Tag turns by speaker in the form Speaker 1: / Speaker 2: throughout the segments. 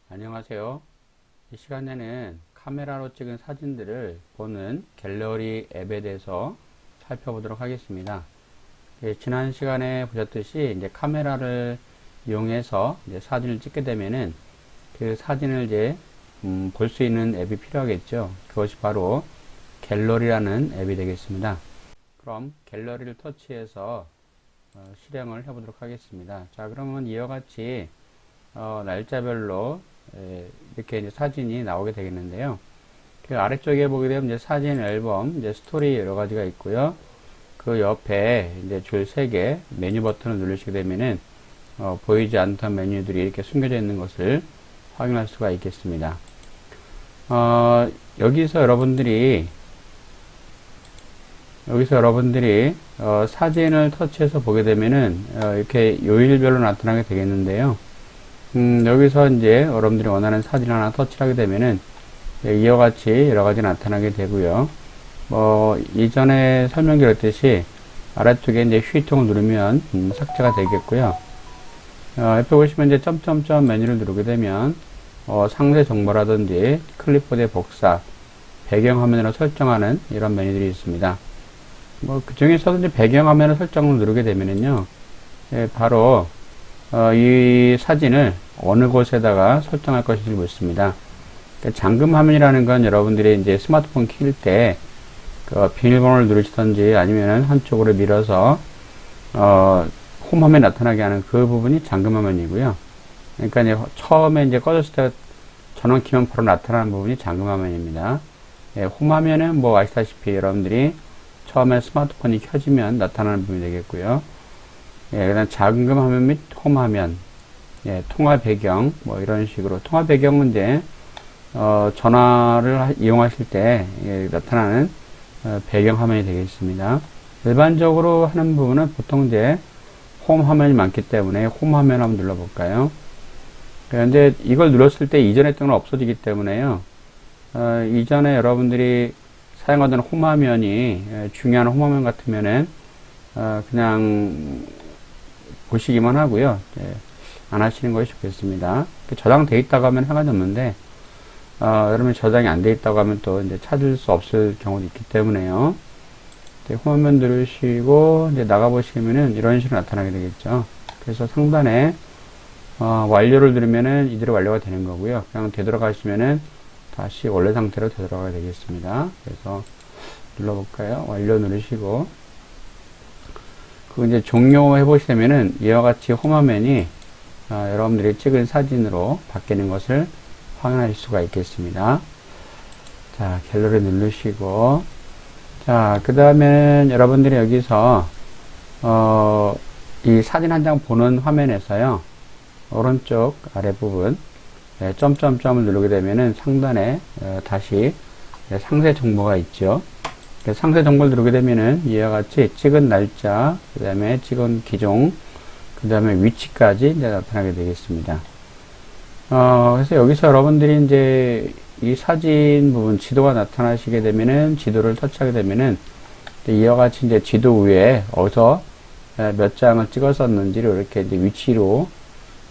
Speaker 1: 안녕하세요. 이 시간에는 카메라로 찍은 사진들을 보는 갤러리 앱에 대해서 살펴보도록 하겠습니다. 지난 시간에 보셨듯이 이제 카메라를 이용해서 이제 사진을 찍게 되면은 그 사진을 이제 볼 수 있는 앱이 필요하겠죠. 그것이 바로 갤러리라는 앱이 되겠습니다. 그럼 갤러리를 터치해서 실행을 해보도록 하겠습니다. 자, 그러면 이와 같이 날짜별로 이렇게 이제 사진이 나오게 되겠는데요. 그 아래쪽에 보게 되면 이제 사진 앨범, 이제 스토리 여러 가지가 있고요. 그 옆에 이제 줄 3개 메뉴 버튼을 누르시게 되면은 보이지 않던 메뉴들이 이렇게 숨겨져 있는 것을 확인할 수가 있겠습니다. 여기서 여러분들이 사진을 터치해서 보게 되면은 이렇게 요일별로 나타나게 되겠는데요. 여기서 이제 여러분들이 원하는 사진 하나 터치하게 되면은 이와 같이 여러 가지 나타나게 되고요. 이전에 설명드렸듯이 아래쪽에 이제 휴지통을 누르면 삭제가 되겠고요. 옆에 보시면 이제 점점점 메뉴를 누르게 되면 상세 정보라든지 클립보드의 복사, 배경화면으로 설정하는 이런 메뉴들이 있습니다. 그 중에서도 이제 배경화면을 설정을 누르게 되면은요, 바로 이 사진을 어느 곳에다가 설정할 것인지 묻습니다. 그러니까 잠금 화면이라는 건 여러분들이 이제 스마트폰 킬 때 그 비밀번호를 누르시던지 아니면 한쪽으로 밀어서 홈 화면에 나타나게 하는 그 부분이 잠금 화면이고요. 그러니까 이제 처음에 이제 꺼졌을 때 전원 키면 바로 나타나는 부분이 잠금 화면입니다. 홈 화면은 뭐 아시다시피 여러분들이 처음에 스마트폰이 켜지면 나타나는 부분이 되겠고요. 그다음 잠금 화면 및 홈 화면, 통화 배경, 뭐 이런 식으로. 통화 배경은 이제, 전화를 이용하실 때 나타나는 배경 화면이 되겠습니다. 일반적으로 하는 부분은 보통 이제 홈 화면이 많기 때문에 홈 화면 한번 눌러볼까요? 그런데 이걸 눌렀을 때 이전에 했던 건 없어지기 때문에요. 이전에 여러분들이 사용하던 홈 화면이 중요한 홈 화면 같으면은, 그냥 보시기만 하고요. 안 하시는 것이 좋겠습니다. 저장돼 있다고 하면 상관이 없는데, 여러분이 저장이 안 돼 있다고 하면 또 이제 찾을 수 없을 경우도 있기 때문에요. 홈화면 누르시고, 이제 나가보시면은 이런 식으로 나타나게 되겠죠. 그래서 상단에, 완료를 누르면은 이대로 완료가 되는 거고요. 그냥 되돌아가시면은 다시 원래 상태로 되돌아가게 되겠습니다. 그래서 눌러볼까요? 완료 누르시고, 이제 종료해 보시면은 이와 같이 홈화면이 여러분들이 찍은 사진으로 바뀌는 것을 확인하실 수가 있겠습니다. 자, 갤러리 누르시고, 자, 그 다음에 여러분들이 여기서 이 사진 한 장 보는 화면에서요, 오른쪽 아래 부분 점점점을 누르게 되면은 상단에 다시 상세 정보가 있죠. 상세 정보를 누르게 되면은 이와 같이 찍은 날짜, 그 다음에 찍은 기종, 그 다음에 위치까지 이제 나타나게 되겠습니다. 그래서 여기서 여러분들이 이제 이 사진 부분 지도가 나타나시게 되면은 지도를 터치하게 되면은 이와 같이 이제 지도 위에 어디서 몇 장을 찍었었는지를 이렇게 이제 위치로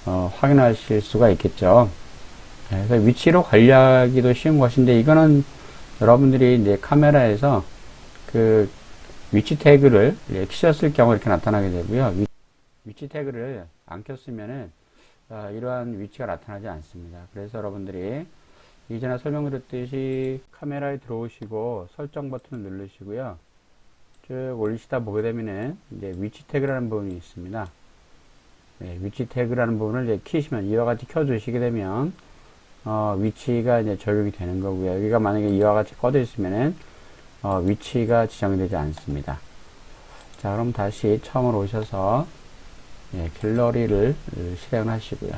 Speaker 1: 확인하실 수가 있겠죠. 그래서 위치로 관리하기도 쉬운 것인데 이거는 여러분들이 이제 카메라에서 그 위치 태그를 키셨을 경우 이렇게 나타나게 되고요. 위치 태그를 안 켰으면은 이러한 위치가 나타나지 않습니다. 그래서 여러분들이 이전에 설명드렸듯이 카메라에 들어오시고 설정 버튼을 누르시고요. 쭉 올리시다 보게 되면은 이제 위치 태그라는 부분이 있습니다. 위치 태그라는 부분을 이제 키시면 이와 같이 켜주시게 되면 위치가 이제 적용이 되는 거고요. 여기가 만약에 이와 같이 꺼져 있으면은 위치가 지정이 되지 않습니다. 자, 그럼 다시 처음으로 오셔서 갤러리를 실행을 하시고요.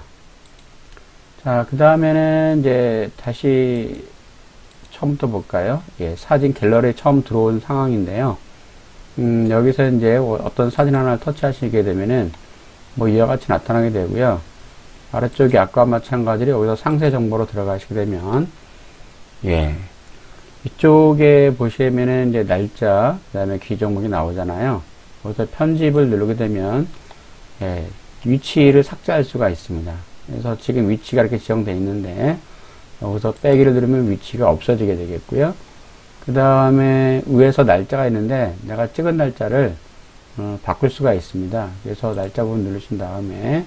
Speaker 1: 자, 그 다음에는 이제 다시 처음부터 볼까요? 사진 갤러리에 처음 들어온 상황인데요. 여기서 이제 어떤 사진 하나를 터치하시게 되면은 뭐 이와 같이 나타나게 되고요. 아래쪽이 아까와 마찬가지로 여기서 상세 정보로 들어가시게 되면 이쪽에 보시면은 이제 날짜, 그 다음에 기종목이 나오잖아요. 거기서 편집을 누르게 되면 위치를 삭제할 수가 있습니다. 그래서 지금 위치가 이렇게 지정되어 있는데, 여기서 빼기를 누르면 위치가 없어지게 되겠고요. 그 다음에 위에서 날짜가 있는데, 내가 찍은 날짜를 바꿀 수가 있습니다. 그래서 날짜 부분 누르신 다음에,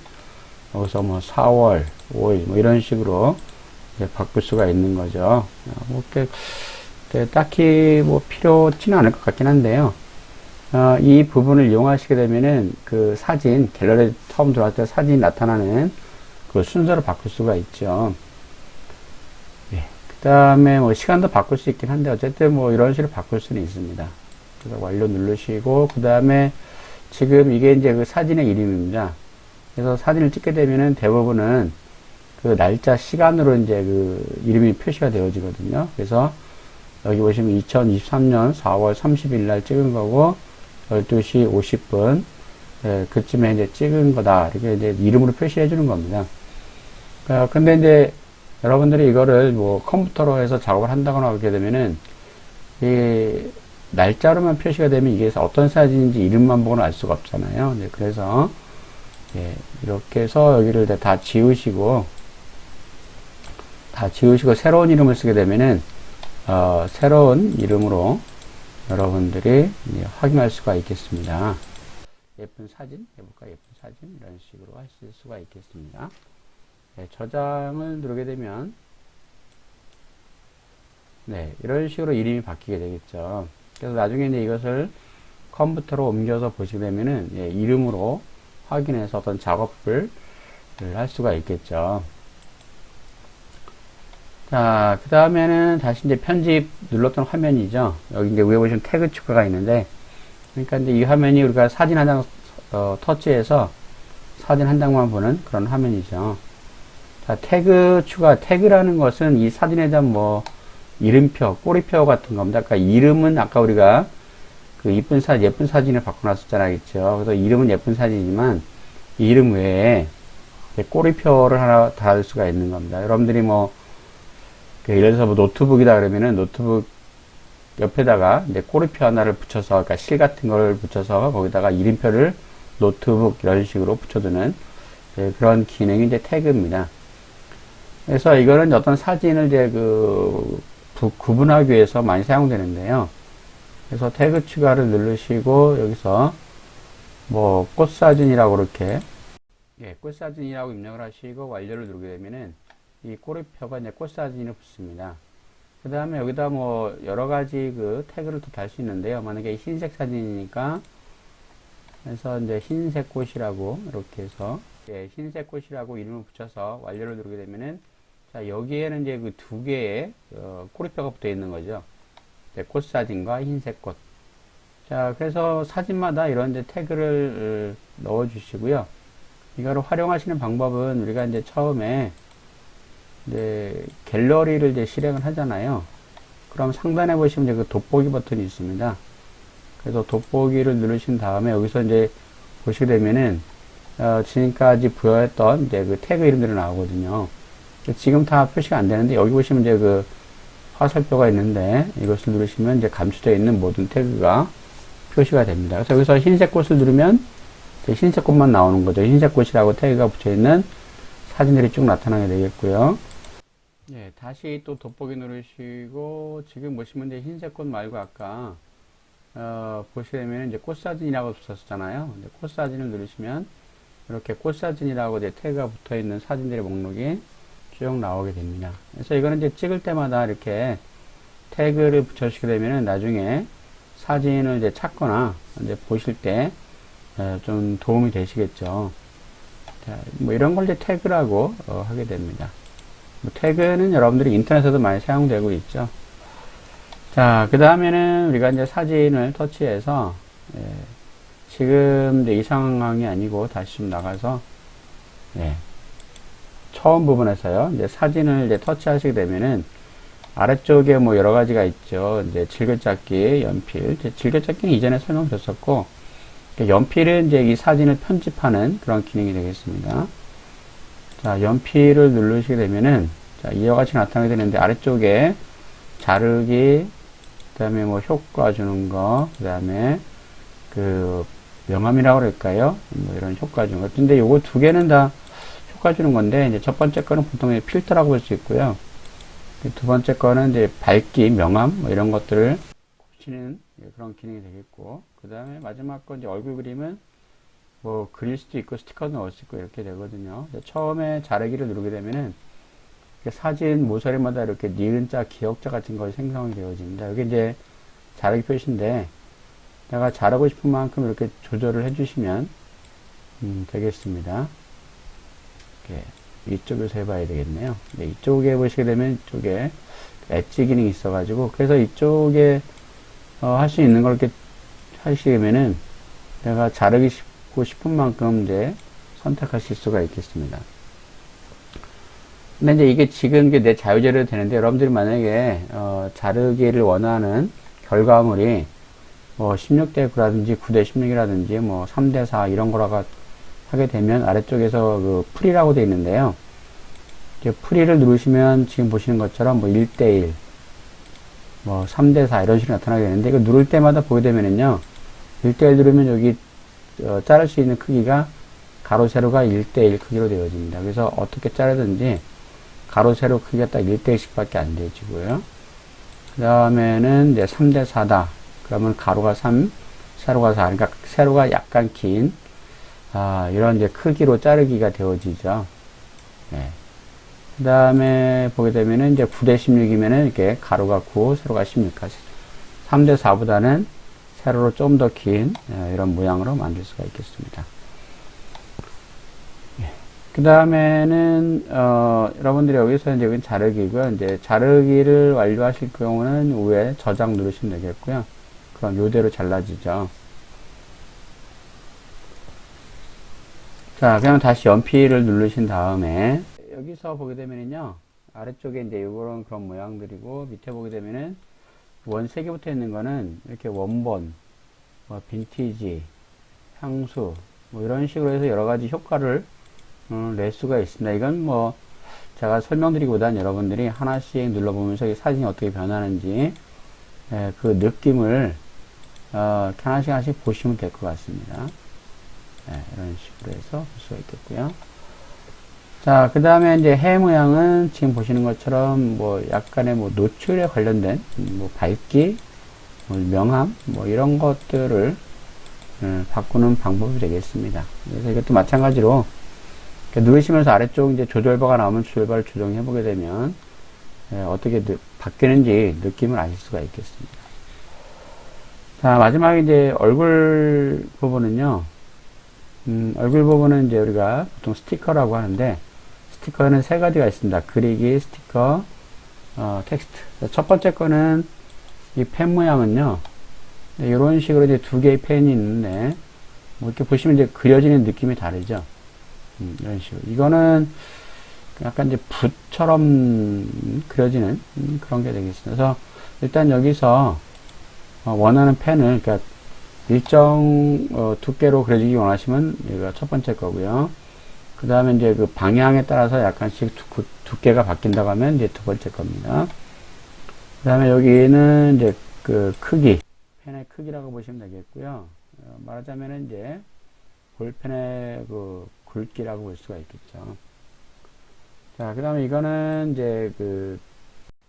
Speaker 1: 여기서 뭐 4월, 5일, 뭐 이런 식으로 바꿀 수가 있는 거죠. 뭐 딱히 뭐 필요치는 않을 것 같긴 한데요. 이 부분을 이용하시게 되면은 그 사진, 갤러리 처음 들어왔을 때 사진이 나타나는 그 순서를 바꿀 수가 있죠. 예. 그 다음에 뭐 시간도 바꿀 수 있긴 한데 어쨌든 뭐 이런 식으로 바꿀 수는 있습니다. 그래서 완료 누르시고 그 다음에 지금 이게 이제 그 사진의 이름입니다. 그래서 사진을 찍게 되면은 대부분은 그 날짜 시간으로 이제 그 이름이 표시가 되어지거든요. 그래서 여기 보시면 2023년 4월 30일 날 찍은 거고 12시 50분 그쯤에 이제 찍은 거다 이렇게 이제 이름으로 표시해 주는 겁니다. 근데 이제 여러분들이 이거를 뭐 컴퓨터로 해서 작업을 한다거나 하게 되면은 이 날짜로만 표시가 되면 이게 어떤 사진인지 이름만 보고는 알 수가 없잖아요. 네, 그래서 이렇게 해서 여기를 다 지우시고 새로운 이름을 쓰게 되면은 새로운 이름으로 여러분들이 확인할 수가 있겠습니다. 예쁜 사진 해볼까? 예쁜 사진 이런 식으로 하실 수가 있겠습니다. 저장을 누르게 되면 이런 식으로 이름이 바뀌게 되겠죠. 그래서 나중에 이제 이것을 컴퓨터로 옮겨서 보시게 되면은 이름으로 확인해서 어떤 작업을 할 수가 있겠죠. 자, 그 다음에는 다시 이제 편집 눌렀던 화면이죠. 여기 이제 위에 보시면 태그 추가가 있는데, 그러니까 이제 이 화면이 우리가 사진 한 장, 터치해서 사진 한 장만 보는 그런 화면이죠. 자, 태그 추가, 태그라는 것은 이 사진에 대한 뭐, 이름표, 꼬리표 같은 겁니다. 그러니까 이름은 아까 우리가 그 예쁜 사진을 바꿔놨었잖아요. 그죠? 그래서 이름은 예쁜 사진이지만, 이 이름 외에 꼬리표를 하나 달 수가 있는 겁니다. 여러분들이 뭐, 예를 들어서 뭐 노트북이다 그러면은 노트북 옆에다가 이제 꼬리표 하나를 붙여서, 그러니까 실 같은 걸 붙여서 거기다가 이름표를 노트북 이런 식으로 붙여두는 그런 기능이 이제 태그입니다. 그래서 이거는 어떤 사진을 이제 구분하기 위해서 많이 사용되는데요. 그래서 태그 추가를 누르시고 여기서 뭐 꽃사진이라고 이렇게 꽃사진이라고 입력을 하시고 완료를 누르게 되면은 이 꼬리표가 이제 꽃사진을 붙습니다. 그 다음에 여기다 뭐 여러 가지 그 태그를 또 달 수 있는데요. 만약에 흰색 사진이니까 그래서 이제 흰색 꽃이라고 이렇게 해서 흰색 꽃이라고 이름을 붙여서 완료를 누르게 되면은 자 여기에는 이제 그 두 개의 꼬리표가 붙어 있는 거죠. 꽃사진과 흰색 꽃. 자 그래서 사진마다 이런 이제 태그를 넣어 주시고요. 이거를 활용하시는 방법은 우리가 이제 처음에 갤러리를 이제 실행을 하잖아요. 그럼 상단에 보시면 이제 그 돋보기 버튼이 있습니다. 그래서 돋보기를 누르신 다음에 여기서 이제 보시게 되면은 지금까지 부여했던 이제 그 태그 이름들이 나오거든요. 지금 다 표시가 안 되는데 여기 보시면 이제 그 화살표가 있는데 이것을 누르시면 이제 감춰져 있는 모든 태그가 표시가 됩니다. 그래서 여기서 흰색 꽃을 누르면 흰색 꽃만 나오는 거죠. 흰색 꽃이라고 태그가 붙여 있는 사진들이 쭉 나타나게 되겠고요. 다시 또 돋보기 누르시고 지금 보시면 이제 흰색 꽃 말고 아까 보시면 이제 꽃사진이라고 붙었잖아요. 꽃사진을 누르시면 이렇게 꽃사진이라고 이제 태그가 붙어 있는 사진들의 목록이 쭉 나오게 됩니다. 그래서 이거는 이제 찍을 때마다 이렇게 태그를 붙여주시게 되면은 나중에 사진을 이제 찾거나 이제 보실 때 좀 도움이 되시겠죠. 자, 뭐 이런 걸 이제 태그라고 하게 됩니다. 뭐 태그는 여러분들이 인터넷에도 많이 사용되고 있죠. 자, 그 다음에는 우리가 이제 사진을 터치해서 지금 이제 이 상황이 아니고 다시 좀 나가서 처음 부분에서요. 이제 사진을 이제 터치하시게 되면은 아래쪽에 뭐 여러 가지가 있죠. 이제 즐겨찾기, 연필. 즐겨찾기는 이전에 설명드렸었고 연필은 이제 이 사진을 편집하는 그런 기능이 되겠습니다. 자, 연필을 누르시게 되면은, 자, 이와 같이 나타나게 되는데, 아래쪽에 자르기, 그 다음에 뭐 효과 주는 거, 그 다음에 그 명암이라고 그럴까요? 뭐 이런 효과 주는 거. 근데 요거 두 개는 다 볶아주는 건데, 이제 첫 번째 거는 보통 필터라고 볼 수 있고요. 두 번째 거는 이제 밝기, 명암, 뭐 이런 것들을 곱치는 그런 기능이 되겠고, 그 다음에 마지막 건 이제 얼굴 그림은 뭐 그릴 수도 있고 스티커도 넣을 수 있고 이렇게 되거든요. 처음에 자르기를 누르게 되면은 사진 모서리마다 이렇게 니은자, 기역자 같은 것이 생성이 되어집니다. 여기 이제 자르기 표시인데, 내가 자르고 싶은 만큼 이렇게 조절을 해주시면 되겠습니다. 이렇게 이쪽에서 해봐야 되겠네요. 네, 이쪽에 보시게 되면 이쪽에 엣지 기능이 있어가지고, 그래서 이쪽에 할 수 있는 걸 이렇게 하시면은 내가 자르고 싶은 만큼 이제 선택하실 수가 있겠습니다. 근데 이제 이게 지금 이게 내 자유재료로 되는데, 여러분들이 만약에 자르기를 원하는 결과물이 뭐 16대 9라든지 9대 16이라든지 뭐 3대 4 이런 거라고 하게 되면 아래쪽에서 그 풀이라고 되어 있는데요. 이제 풀이를 누르시면 지금 보시는 것처럼 뭐 1대 1, 뭐 3대 4 이런 식으로 나타나게 되는데, 이거 누를 때마다 보게 되면은요, 1대 1 누르면 여기 자를 수 있는 크기가 가로 세로가 1대 1 크기로 되어집니다. 그래서 어떻게 자르든지 가로 세로 크기가 딱 1대 1씩 밖에 안 되어지고요. 그 다음에는 이제 3대 4다. 그러면 가로가 3, 세로가 4. 그러니까 세로가 약간 긴, 이런 이제 크기로 자르기가 되어지죠. 네. 그 다음에 보게 되면은 이제 9대 16이면은 이렇게 가로가 9, 세로가 16. 3대 4보다는 세로로 좀 더 긴, 이런 모양으로 만들 수가 있겠습니다. 그 다음에는, 여러분들이 여기서 이제 여기 자르기고요. 이제 자르기를 완료하실 경우는 위에 저장 누르시면 되겠고요. 그럼 요대로 잘라지죠. 자, 그냥 다시 연필을 누르신 다음에, 여기서 보게 되면은요, 아래쪽에 이제 요런 그런 모양들이고, 밑에 보게 되면은, 원 3개 붙어 있는 거는, 이렇게 원본, 뭐, 빈티지, 향수, 뭐, 이런 식으로 해서 여러 가지 효과를 낼 수가 있습니다. 이건 뭐 제가 설명드리기보다는 여러분들이 하나씩 눌러보면서 이 사진이 어떻게 변하는지 그 느낌을 하나씩 하나씩 보시면 될 것 같습니다. 이런 식으로 해서 볼 수가 있겠고요. 자, 그 다음에 이제 해 모양은 지금 보시는 것처럼 뭐 약간의 뭐 노출에 관련된 뭐 밝기, 뭐 명암, 뭐 이런 것들을 바꾸는 방법이 되겠습니다. 그래서 이것도 마찬가지로 누르시면서 아래쪽 이제 조절바가 나오면 조절바를 조정해 보게 되면 어떻게 바뀌는지 느낌을 아실 수가 있겠습니다. 자, 마지막에 이제 얼굴 부분은요. 얼굴 부분은 이제 우리가 보통 스티커라고 하는데, 스티커는 3가지가 있습니다. 그리기, 스티커, 텍스트. 첫 번째 거는 이 펜 모양은요. 이런 식으로 이제 2개의 펜이 있는데, 뭐 이렇게 보시면 이제 그려지는 느낌이 다르죠. 이런 식으로. 이거는 약간 이제 붓처럼 그려지는 그런 게 되겠습니다. 그래서 일단 여기서 원하는 펜을, 그러니까 일정 두께로 그려지기 원하시면 이거 첫 번째 거고요. 그 다음에 이제 그 방향에 따라서 약간씩 두께가 바뀐다고 하면 이제 두 번째 겁니다. 그 다음에 여기는 이제 그 크기, 펜의 크기라고 보시면 되겠고요. 말하자면 이제 볼펜의 그 굵기라고 볼 수가 있겠죠. 자, 그 다음에 이거는 이제 그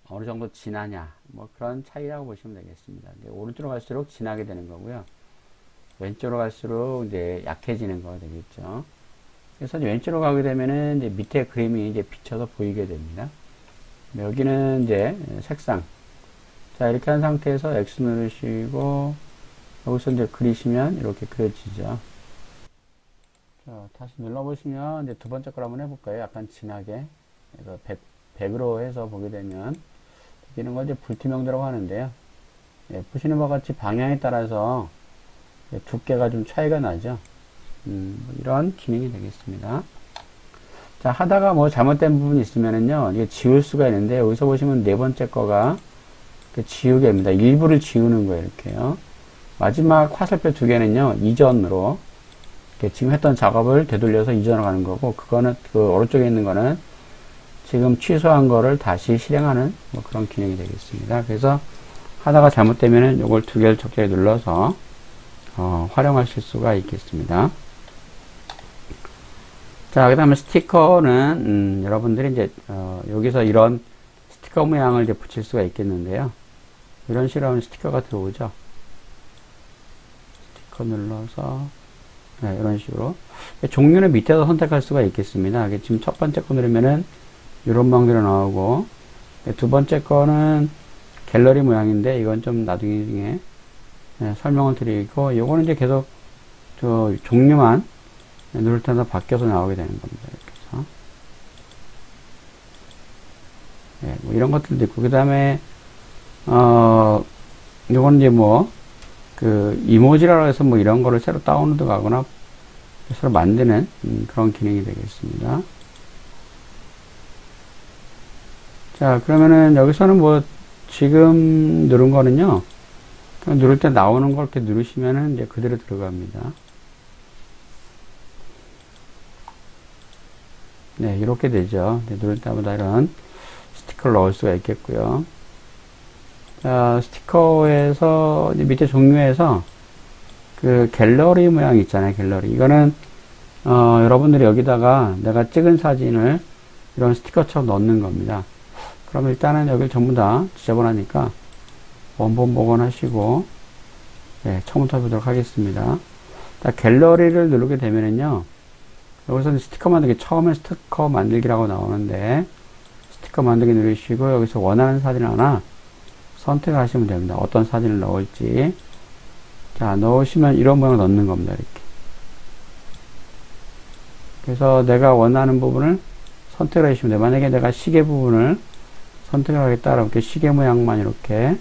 Speaker 1: 어느 정도 진하냐, 뭐 그런 차이라고 보시면 되겠습니다. 이제 오른쪽으로 갈수록 진하게 되는 거고요. 왼쪽으로 갈수록 이제 약해지는 거 되겠죠. 그래서 이제 왼쪽으로 가게 되면은 이제 밑에 그림이 이제 비쳐서 보이게 됩니다. 여기는 이제 색상. 자, 이렇게 한 상태에서 X 누르시고, 여기서 이제 그리시면 이렇게 그려지죠. 자, 다시 눌러보시면 이제 두 번째 걸 한번 해볼까요? 약간 진하게. 그래서 100으로 해서 보게 되면, 이런 걸 이제 불투명도라고 하는데요. 보시는 바와 같이 방향에 따라서 두께가 좀 차이가 나죠. 이런 기능이 되겠습니다. 자, 하다가 뭐 잘못된 부분이 있으면은요, 이게 지울 수가 있는데, 여기서 보시면 네 번째 거가 지우개입니다. 일부를 지우는 거예요, 이렇게요. 마지막 화살표 2개는요, 이전으로, 지금 했던 작업을 되돌려서 이전으로 가는 거고, 그거는, 그 오른쪽에 있는 거는 지금 취소한 거를 다시 실행하는 뭐 그런 기능이 되겠습니다. 그래서 하다가 잘못되면은 이걸 2개를 적절히 눌러서, 활용하실 수가 있겠습니다. 자, 그 다음에 스티커는, 여러분들이 이제, 여기서 이런 스티커 모양을 이제 붙일 수가 있겠는데요. 이런 식으로 하면 스티커가 들어오죠. 스티커 눌러서, 네, 이런 식으로. 종류는 밑에서 선택할 수가 있겠습니다. 지금 첫 번째 거 누르면은, 이런 방식으로 나오고, 두 번째 거는 갤러리 모양인데, 이건 좀 나중에 네, 설명을 드리고, 요거는 이제 계속, 종류만 누를 때마다 바뀌어서 나오게 되는 겁니다. 이렇게 해서. 네, 뭐 이런 것들도 있고, 그 다음에, 요건 이제 뭐, 이모지라고 해서 뭐 이런 거를 새로 다운로드 가거나 새로 만드는 그런 기능이 되겠습니다. 자, 그러면은 여기서는 뭐 지금 누른 거는요, 그냥 누를 때 나오는 걸 이렇게 누르시면은 이제 그대로 들어갑니다. 네, 이렇게 되죠. 누를 때마다 이런 스티커를 넣을 수가 있겠고요. 자, 스티커에서 이제 밑에 종류에서 갤러리 모양 있잖아요. 갤러리. 이거는 여러분들이 여기다가 내가 찍은 사진을 이런 스티커처럼 넣는 겁니다. 그럼 일단은 여기를 전부 다 지저분하니까 원본 복원하시고 네, 처음부터 해보도록 하겠습니다. 자, 갤러리를 누르게 되면은요, 여기서 스티커 만들기, 처음에 스티커 만들기라고 나오는데 스티커 만들기 누르시고 여기서 원하는 사진 하나 선택을 하시면 됩니다. 어떤 사진을 넣을지. 자, 넣으시면 이런 모양을 넣는 겁니다. 이렇게. 그래서 내가 원하는 부분을 선택을 해주시면 돼요. 만약에 내가 시계 부분을 선택을 하겠다 그러면 이렇게 시계 모양만 이렇게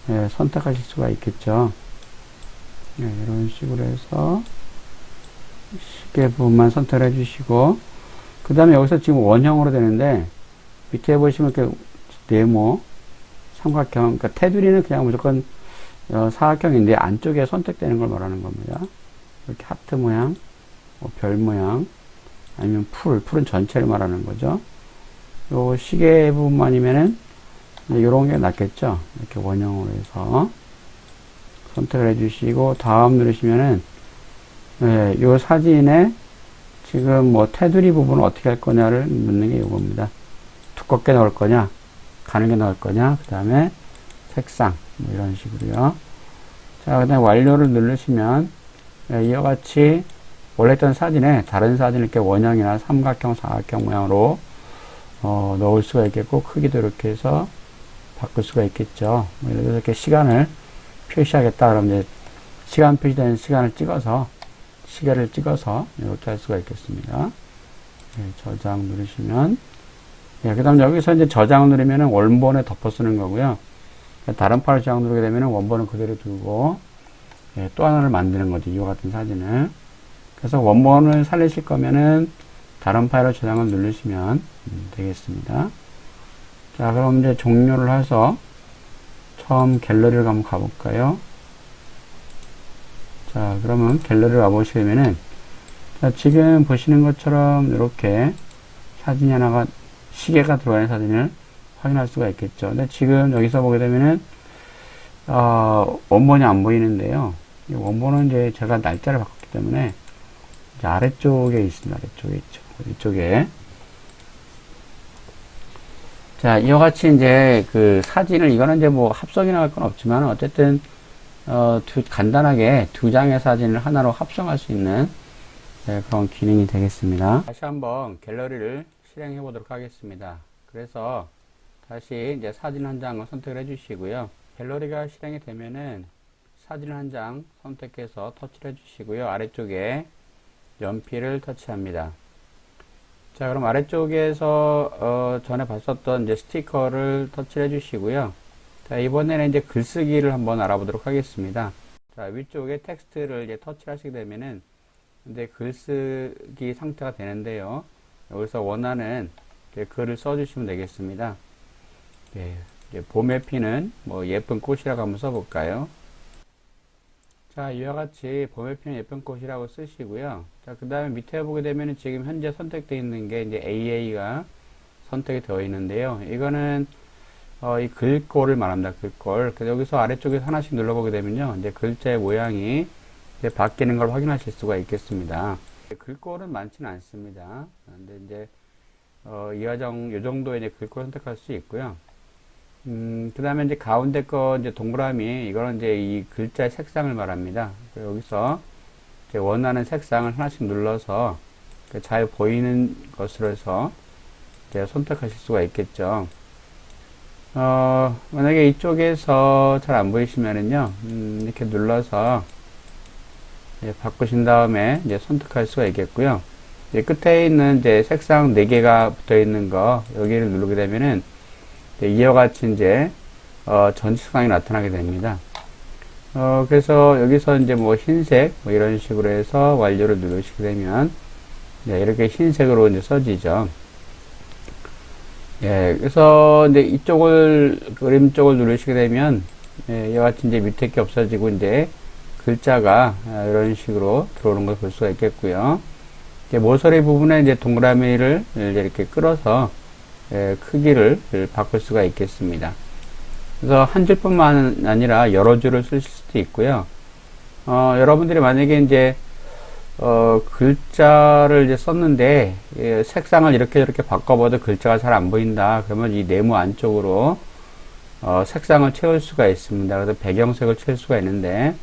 Speaker 1: 예, 선택하실 수가 있겠죠. 예, 이런 식으로 해서 시계 부분만 선택을 해주시고, 그 다음에 여기서 지금 원형으로 되는데 밑에 보시면 이렇게 네모 삼각형, 그러니까 테두리는 그냥 무조건 사각형인데 안쪽에 선택되는 걸 말하는 겁니다. 이렇게 하트 모양, 뭐 별 모양, 아니면 풀은 전체를 말하는 거죠. 요 시계 부분만이면은 이런 게 낫겠죠. 이렇게 원형으로 해서 선택을 해주시고 다음 누르시면은 네, 요 사진에 지금 뭐 테두리 부분을 어떻게 할 거냐를 묻는 게 이겁니다. 두껍게 넣을 거냐, 가늘게 넣을 거냐, 그 다음에 색상 뭐 이런 식으로요. 자, 그 다음에 완료를 누르시면 네, 이와 같이 원래 있던 사진에 다른 사진을 이렇게 원형이나 삼각형, 사각형 모양으로 넣을 수가 있겠고, 크기도 이렇게 해서 바꿀 수가 있겠죠. 뭐 예를 들어서 이렇게 시간을 표시하겠다 그러면 이제 시간 표시되는 시간을 찍어서 시계를 찍어서 이렇게 할 수가 있겠습니다. 네, 저장 누르시면 네, 그 다음 여기서 이제 저장 누르면은 원본에 덮어 쓰는 거고요. 다른 파일 저장 누르게 되면은 원본은 그대로 두고 네, 또 하나를 만드는 거죠. 이와 같은 사진을. 그래서 원본을 살리실 거면은 다른 파일을 저장을 누르시면 되겠습니다. 자, 그럼 이제 종료를 해서 처음 갤러리를 한번 가볼까요? 자, 그러면 갤러리를 와보시게 되면은 자, 지금 보시는 것처럼 이렇게 사진이 하나가 시계가 들어가 있는 사진을 확인할 수가 있겠죠. 근데 지금 여기서 보게 되면은 원본이 안 보이는데요. 이 원본은 이제 제가 날짜를 바꿨기 때문에 이제 아래쪽에 있습니다. 아래쪽에 있죠. 이쪽에. 자, 이와 같이 이제 그 사진을, 이거는 이제 뭐 합성이 나갈 건 없지만, 어쨌든, 간단하게 두 장의 사진을 하나로 합성할 수 있는 네, 그런 기능이 되겠습니다. 다시 한번 갤러리를 실행해 보도록 하겠습니다. 그래서 다시 이제 사진 한 장을 선택을 해 주시고요. 갤러리가 실행이 되면은 사진 한 장 선택해서 터치를 해 주시고요. 아래쪽에 연필을 터치합니다. 자, 그럼 아래쪽에서 전에 봤었던 이제 스티커를 터치해 주시고요. 자, 이번에는 이제 글쓰기를 한번 알아보도록 하겠습니다. 자, 위쪽에 텍스트를 이제 터치하시게 되면은 이제 글쓰기 상태가 되는데요. 여기서 원하는 글을 써주시면 되겠습니다. 네, 봄에 피는 뭐 예쁜 꽃이라고 한번 써볼까요? 자, 이와 같이 봄에 피는 예쁜 꽃이라고 쓰시고요. 자, 그 다음에 밑에 보게 되면 지금 현재 선택되어 있는 게 이제 AA가 선택이 되어 있는데요. 이거는 이 글꼴을 말합니다. 글꼴. 그래서 여기서 아래쪽에서 하나씩 눌러보게 되면요. 이제 글자의 모양이 이제 바뀌는 걸 확인하실 수가 있겠습니다. 글꼴은 많지는 않습니다. 근데 이제, 요 정도의 이제 글꼴 선택할 수 있고요. 그 다음에 이제 가운데 거 이제 동그라미, 이거는 이제 이 글자의 색상을 말합니다. 여기서 이제 원하는 색상을 하나씩 눌러서 잘 보이는 것으로 해서 이제 선택하실 수가 있겠죠. 만약에 이쪽에서 잘 안 보이시면은요, 이렇게 눌러서 이제 바꾸신 다음에 이제 선택할 수가 있겠고요. 이제 끝에 있는 이제 색상 4개가 붙어 있는 거, 여기를 누르게 되면은 이와 같이 이제, 전체 색상이 나타나게 됩니다. 그래서 여기서 이제 뭐 흰색, 뭐 이런 식으로 해서 완료를 누르시게 되면, 네, 이렇게 흰색으로 이제 써지죠. 예, 그래서 이제 이쪽을, 그림 쪽을 누르시게 되면, 예, 이와 같이 이제 밑에 게 없어지고, 이제 글자가 이런 식으로 들어오는 걸 볼 수가 있겠고요. 이제 모서리 부분에 이제 동그라미를 이렇게 끌어서, 예, 크기를 바꿀 수가 있겠습니다. 그래서 한 줄뿐만 아니라 여러 줄을 쓰실 수도 있고요. 여러분들이 만약에 이제 글자를 이제 썼는데, 예, 색상을 이렇게 바꿔봐도 글자가 잘 안 보인다. 그러면 이 네모 안쪽으로, 색상을 채울 수가 있습니다. 그래서 배경색을 채울 수가 있는데,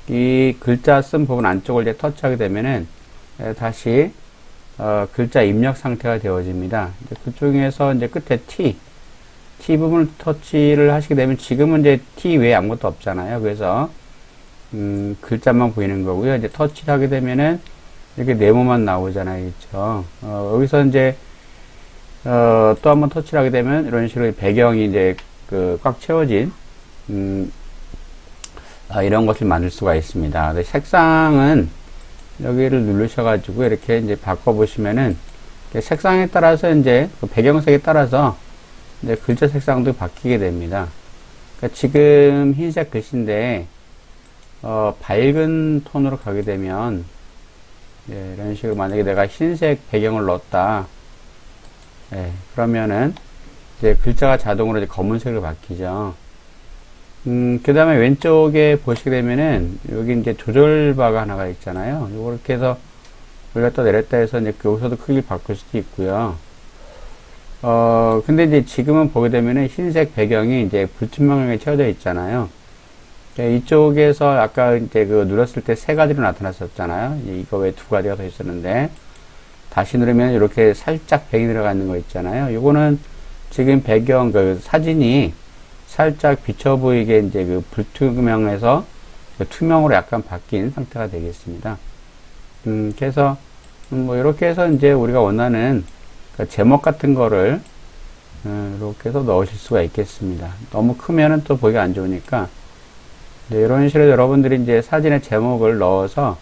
Speaker 1: 이 글자 쓴 부분 안쪽을 이제 터치하게 되면은, 예, 다시, 글자 입력 상태가 되어집니다. 이제 그쪽에서 이제 끝에 T 부분을 터치를 하시게 되면 지금은 이제 T 외에 아무것도 없잖아요. 그래서, 글자만 보이는 거고요. 이제 터치를 하게 되면은 이렇게 네모만 나오잖아요. 그렇죠? 여기서 이제 또 한번 터치를 하게 되면 이런 식으로 배경이 이제 꽉 채워진 이런 것을 만들 수가 있습니다. 근데 색상은 여기를 누르셔가지고 이렇게 이제 바꿔보시면은 색상에 따라서 이제 배경색에 따라서 이제 글자 색상도 바뀌게 됩니다. 그러니까 지금 흰색 글씨인데 밝은 톤으로 가게 되면, 예, 이런 식으로 만약에 내가 흰색 배경을 넣었다, 예, 그러면은 이제 글자가 자동으로 이제 검은색으로 바뀌죠. 그 다음에 왼쪽에 보시게 되면은 여기 이제 조절바가 하나가 있잖아요. 이렇게 해서 올렸다 내렸다 해서 이제 여기서도 크기를 바꿀 수도 있고요. 근데 이제 지금은 보게 되면은 흰색 배경이 이제 불투명하게 채워져 있잖아요. 이쪽에서 아까 이제 눌렀을 때 3가지로 나타났었잖아요. 이거 외에 2가지가 더 있었는데, 다시 누르면 이렇게 살짝 배경이 들어가 있는 거 있잖아요. 요거는 지금 배경, 사진이 살짝 비쳐 보이게 이제 불투명해서 투명으로 약간 바뀐 상태가 되겠습니다. 그래서, 뭐, 이렇게 해서 이제 우리가 원하는 제목 같은 거를, 이렇게 해서 넣으실 수가 있겠습니다. 너무 크면은 또 보기가 안 좋으니까, 네, 이런 식으로 여러분들이 이제 사진의 제목을 넣어서,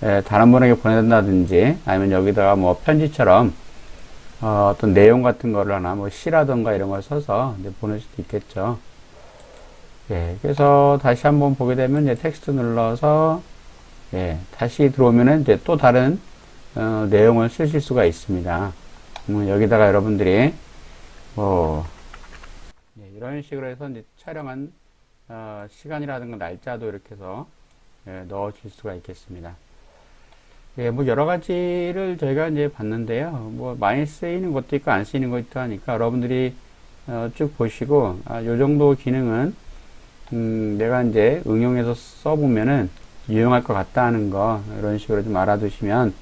Speaker 1: 예, 다른 분에게 보낸다든지, 아니면 여기다가 뭐 편지처럼, 어떤 내용 같은 거를 하나, 뭐 시라던가 이런 걸 써서 이제 보낼 수도 있겠죠. 예, 그래서 다시 한번 보게 되면 이제 텍스트 눌러서, 예, 다시 들어오면은 이제 또 다른, 내용을 쓰실 수가 있습니다. 여기다가 여러분들이, 예, 이런 식으로 해서 이제 촬영한 시간이라든가 날짜도 이렇게 해서 넣어줄 수가 있겠습니다. 예, 뭐 여러 가지를 저희가 이제 봤는데요. 뭐 많이 쓰이는 것도 있고 안 쓰이는 것도 있고 하니까 여러분들이 쭉 보시고 요 정도 기능은 내가 이제 응용해서 써보면은 유용할 것 같다 하는 거 이런 식으로 좀 알아두시면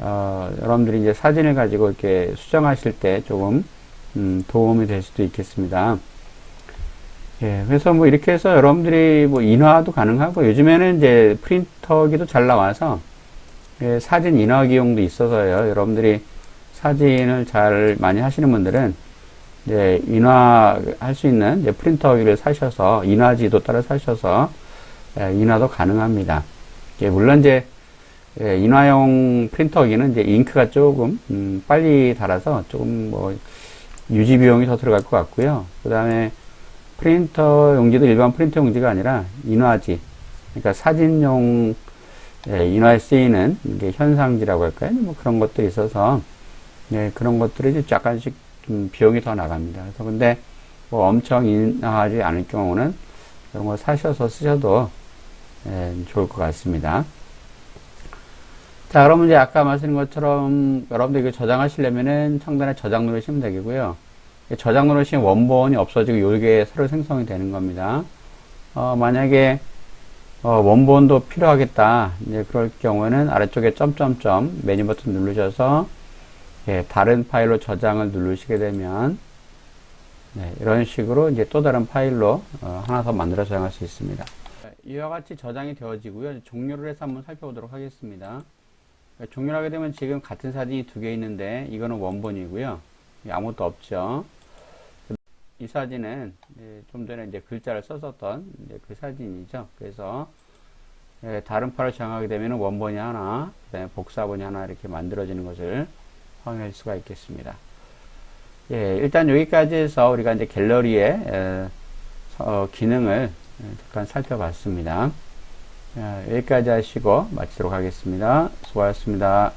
Speaker 1: 여러분들이 이제 사진을 가지고 이렇게 수정하실 때 조금 도움이 될 수도 있겠습니다. 예, 그래서 뭐 이렇게 해서 여러분들이 뭐 인화도 가능하고 요즘에는 이제 프린터기도 잘 나와서 예, 사진 인화 기용도 있어서요. 여러분들이 사진을 잘 많이 하시는 분들은 이제 인화할 수 있는 이제 프린터기를 사셔서 인화지도 따라 사셔서 예, 인화도 가능합니다. 예, 물론 이제 예, 인화용 프린터기는 이제 잉크가 조금 빨리 닳아서 조금 뭐 유지 비용이 더 들어갈 것 같고요. 그 다음에 프린터 용지도 일반 프린터 용지가 아니라 인화지, 그러니까 사진용 예, 인화에 쓰이는 이게 현상지라고 할까요? 뭐 그런 것들이 있어서 예, 그런 것들이 약간씩 좀 비용이 더 나갑니다. 그래서 근데 뭐 엄청 인화하지 않을 경우는 이런 거 사셔서 쓰셔도 예, 좋을 것 같습니다. 자, 그러면 이제 아까 말씀드린 것처럼 여러분들 이거 저장하시려면은 상단에 저장 누르시면 되겠고요. 저장 누르시면 원본이 없어지고 이게 새로 생성이 되는 겁니다. 만약에 원본도 필요하겠다. 이제 그럴 경우에는 아래쪽에 점점점 메뉴 버튼 누르셔서 예, 다른 파일로 저장을 누르시게 되면 네, 이런 식으로 이제 또 다른 파일로 하나 더 만들어 저장할 수 있습니다. 이와 같이 저장이 되어지고요. 종료를 해서 한번 살펴보도록 하겠습니다. 종료를 하게 되면 지금 같은 사진이 두 개 있는데 이거는 원본이고요. 아무것도 없죠. 이 사진은 좀 전에 이제 글자를 썼었던 이제 그 사진이죠. 그래서 다른 파일을 저장하게 되면 원본이 하나, 그다음에 복사본이 하나 이렇게 만들어지는 것을 확인할 수가 있겠습니다. 예, 일단 여기까지 해서 우리가 이제 갤러리의 기능을 잠깐 살펴봤습니다. 여기까지 하시고 마치도록 하겠습니다. 수고하셨습니다.